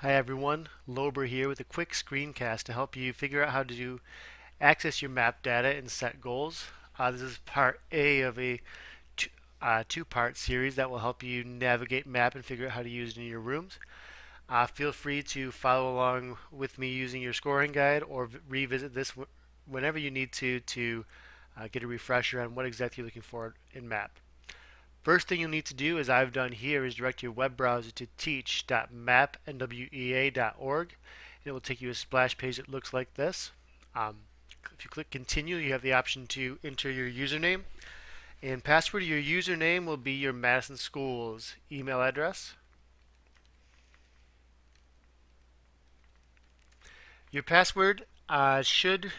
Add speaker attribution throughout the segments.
Speaker 1: Hi everyone, Lober here with a quick screencast to help you figure out how to access your map data and set goals. This is part A of a two-part series that will help you navigate map and figure out how to use it in your rooms. Feel free to follow along with me using your scoring guide or revisit this whenever you need to get a refresher on what exactly you're looking for in map. First thing you'll need to do, as I've done here, is direct your web browser to teach.mapnwea.org, and it will take you to a splash page that looks like this. If you click continue, you have the option to enter your username and password. Your username will be your Madison Schools email address. Your password should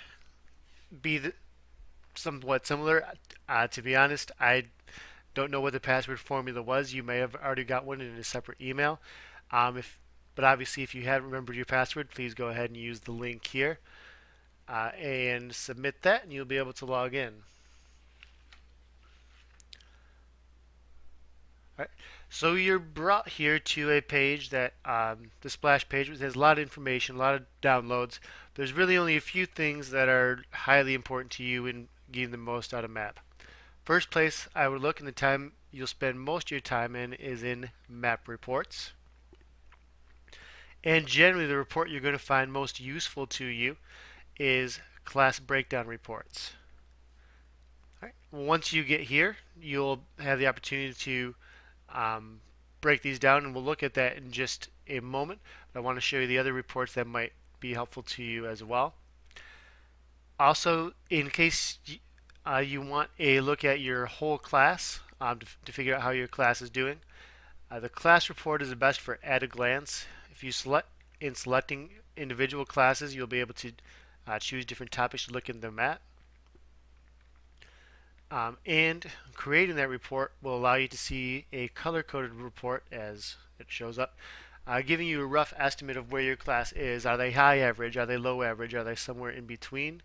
Speaker 1: be somewhat similar. To be honest, I don't know what the password formula was. You may have already got one in a separate email. But obviously, if you haven't remembered your password, please go ahead and use the link here and submit that, and you'll be able to log in. All right. So you're brought here to a page that the splash page, which has a lot of information, a lot of downloads. There's really only a few things that are highly important to you in getting the most out of map. First place I would look, and the time you'll spend most of your time in, is in map reports. And generally the report you're going to find most useful to you is class breakdown reports. All right. Once you get here, you'll have the opportunity to break these down, and we'll look at that in just a moment. But I want to show you the other reports that might be helpful to you as well. Also, in case you want a look at your whole class to figure out how your class is doing, the class report is the best for at a glance. If you selecting individual classes, you'll be able to choose different topics to look in them at. And creating that report will allow you to see a color-coded report as it shows up, giving you a rough estimate of where your class is. Are they high average? Are they low average? Are they somewhere in between?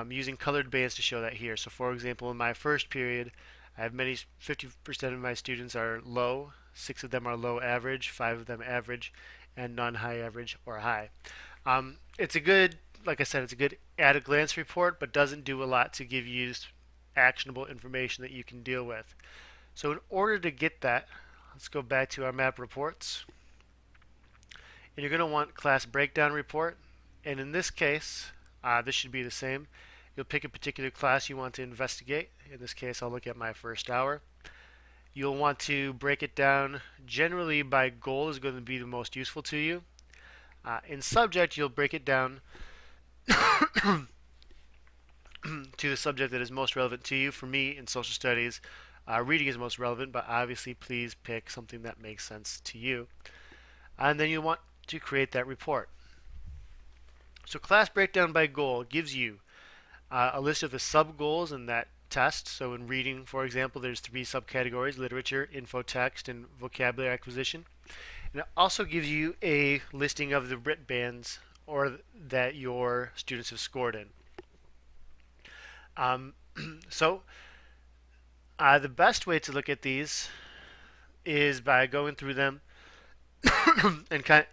Speaker 1: Using colored bands to show that here. So for example, in my first period, I have 50% of my students are low, 6 of them are low average, 5 of them average, and none high average or high. It's a good, like I said, it's a good at-a-glance report, but doesn't do a lot to give you actionable information that you can deal with. So in order to get that, let's go back to our map reports. And you're going to want class breakdown report. And in this case, this should be the same. You'll pick a particular class you want to investigate. In this case, I'll look at my first hour. You'll want to break it down. Generally, by goal is going to be the most useful to you. In subject, you'll break it down to the subject that is most relevant to you. For me, in social studies, reading is most relevant, but obviously please pick something that makes sense to you. And then you want to create that report. So class breakdown by goal gives you a list of the sub-goals in that test. So in reading, for example, there's 3 subcategories: literature, infotext, and vocabulary acquisition. And it also gives you a listing of the RIT bands or that your students have scored in. So the best way to look at these is by going through them and kind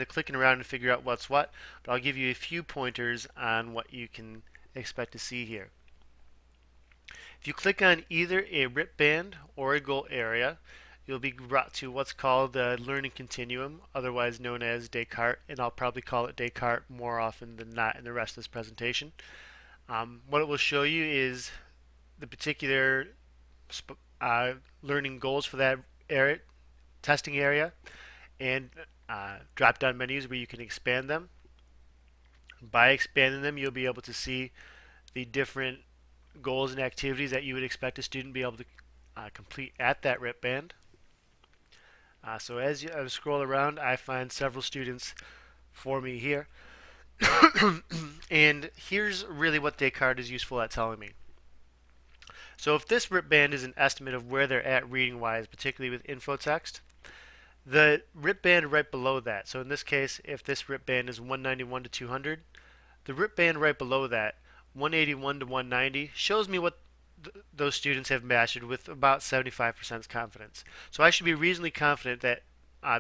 Speaker 1: of clicking around and figure out what's what. But I'll give you a few pointers on what you can expect to see here. If you click on either a RIT band or a goal area, you'll be brought to what's called the learning continuum, otherwise known as Descartes, and I'll probably call it Descartes more often than not in the rest of this presentation. What it will show you is the particular learning goals for that area, testing area, and drop-down menus where you can expand them. By expanding them, you'll be able to see the different goals and activities that you would expect a student to be able to complete at that RIT band. So as I scroll around, I find several students for me here. And here's really what Descartes is useful at telling me. So if this RIT band is an estimate of where they're at reading-wise, particularly with infotext, the RIT band right below that, so in this case, if this RIT band is 191 to 200, the RIT band right below that, 181 to 190, shows me what those students have mastered with about 75% confidence. So I should be reasonably confident that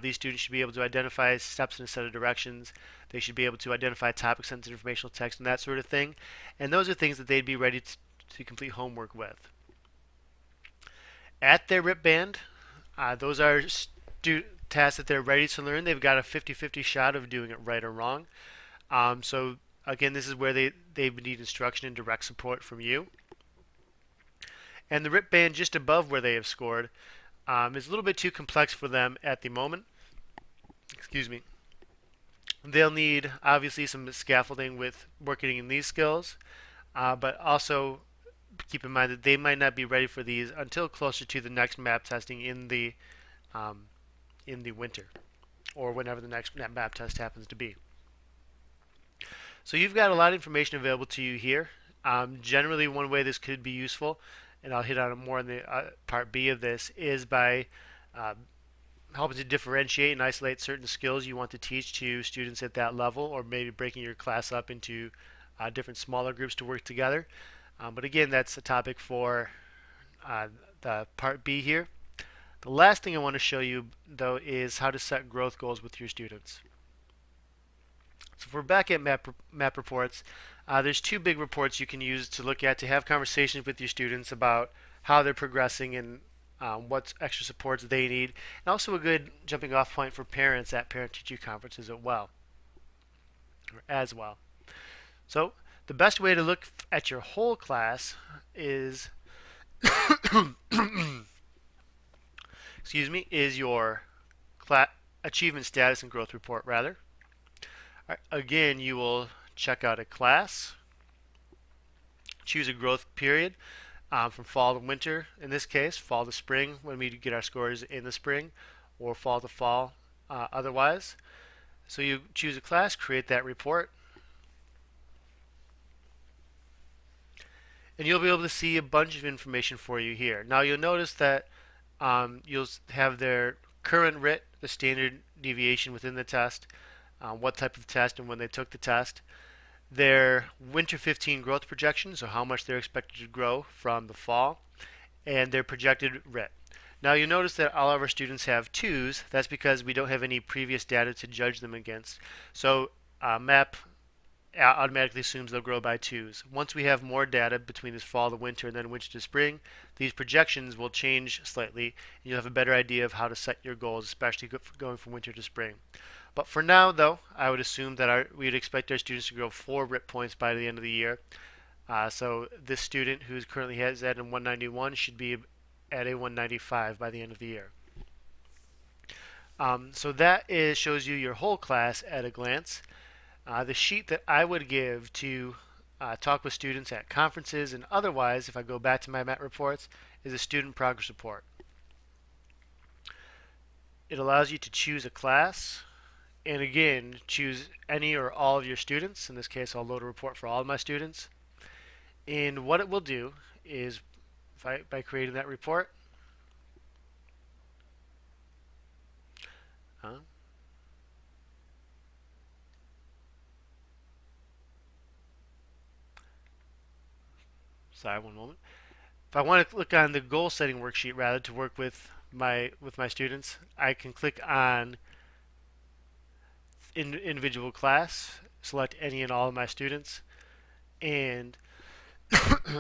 Speaker 1: These students should be able to identify steps in a set of directions. They should be able to identify topic-sensitive informational text and that sort of thing. And those are things that they'd be ready to complete homework with. At their RIP band, those are tasks that they're ready to learn. They've got a 50-50 shot of doing it right or wrong. So again, this is where they need instruction and direct support from you. And the RIP band just above where they have scored is a little bit too complex for them at the moment. Excuse me. They'll need obviously some scaffolding with working in these skills, but also keep in mind that they might not be ready for these until closer to the next map testing in the winter, or whenever the next map test happens to be. So you've got a lot of information available to you here. Generally, one way this could be useful, and I'll hit on it more in the part B of this, is by helping to differentiate and isolate certain skills you want to teach to students at that level, or maybe breaking your class up into different smaller groups to work together. But again, that's a topic for the part B here. The last thing I want to show you, though, is how to set growth goals with your students. So if we're back at map reports, there's two big reports you can use to look at to have conversations with your students about how they're progressing and what extra supports they need, and also a good jumping off point for parents at parent-teacher conferences as well. So the best way to look at your whole class is is your achievement status and growth report rather. Right, again, you will check out a class, choose a growth period from fall to winter, in this case fall to spring when we get our scores in the spring, or fall to fall otherwise. So you choose a class, create that report, and you'll be able to see a bunch of information for you here. Now you'll notice that you'll have their current RIT, the standard deviation within the test, what type of test and when they took the test, their winter 15 growth projections, so how much they're expected to grow from the fall, and their projected RIT. Now you'll notice that all of our students have 2s. That's because we don't have any previous data to judge them against. So MAP automatically assumes they'll grow by 2s. Once we have more data between this fall to winter and then winter to spring, these projections will change slightly, and you'll have a better idea of how to set your goals, especially going from winter to spring. But for now, though, I would assume that we'd expect our students to grow 4 RIT points by the end of the year. So this student who currently has that in 191 should be at a 195 by the end of the year. So that shows you your whole class at a glance. The sheet that I would give to talk with students at conferences and otherwise, if I go back to my MAT reports, is a student progress report. It allows you to choose a class, and again, choose any or all of your students. In this case, I'll load a report for all of my students. And what it will do is, by creating that report, sorry, one moment. If I want to click on the goal setting worksheet rather to work with my students, I can click on individual class, select any and all of my students, and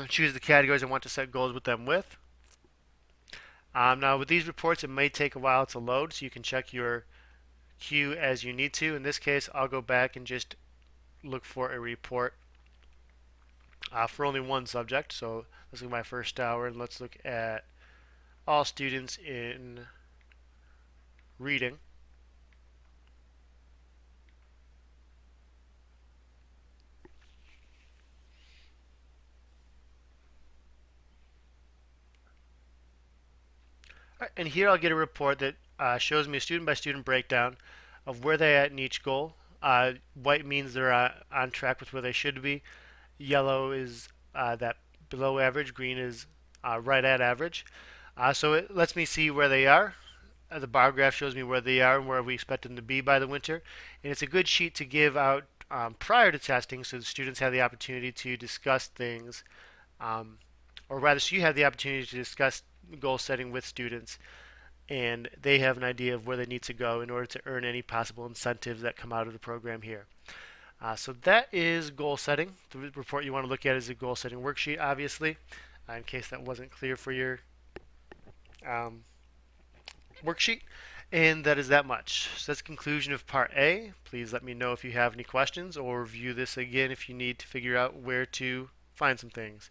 Speaker 1: choose the categories I want to set goals with them with. Now with these reports, it may take a while to load, so you can check your queue as you need to. In this case, I'll go back and just look for a report for only one subject. So let's look at my first hour, and let's look at all students in reading. Right, and here I'll get a report that shows me a student by student breakdown of where they're at in each goal. White means they're on track with where they should be. Yellow is that below average. Green is right at average. So it lets me see where they are. The bar graph shows me where they are and where we expect them to be by the winter. And it's a good sheet to give out prior to testing, so the students have the opportunity to discuss things, or rather, so you have the opportunity to discuss goal setting with students and they have an idea of where they need to go in order to earn any possible incentives that come out of the program here. So that is goal setting. The report you want to look at is a goal setting worksheet, obviously, in case that wasn't clear for your um, worksheet. And that is that much. So that's the conclusion of part A. Please let me know if you have any questions or review this again if you need to figure out where to find some things.